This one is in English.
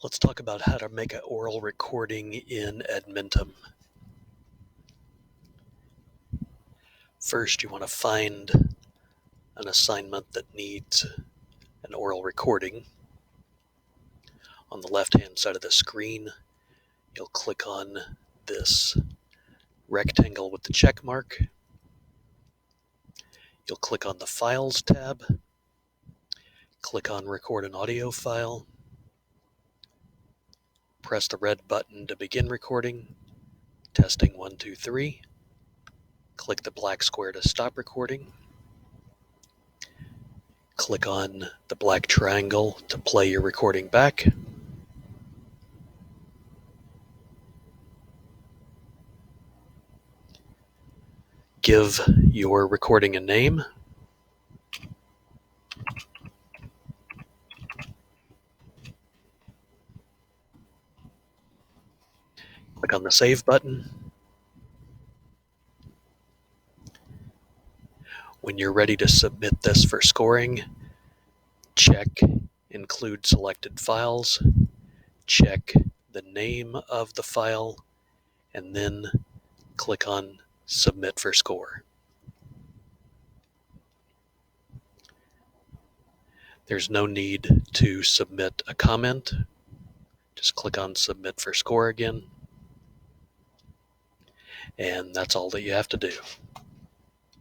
Let's talk about how to make an oral recording in Edmentum. First, you want to find an assignment that needs an oral recording. On the left-hand side of the screen, you'll click on this rectangle with the check mark. You'll click on the Files tab, click on Record an audio file, press the red button to begin recording, testing 1, 2, 3. Click the black square to stop recording. Click on the black triangle to play your recording back. Give your recording a name. Click on the Save button. When you're ready to submit this for scoring, check Include Selected Files, check the name of the file, and then click on Submit for Score. There's no need to submit a comment. Just click on Submit for Score again. And that's all that you have to do.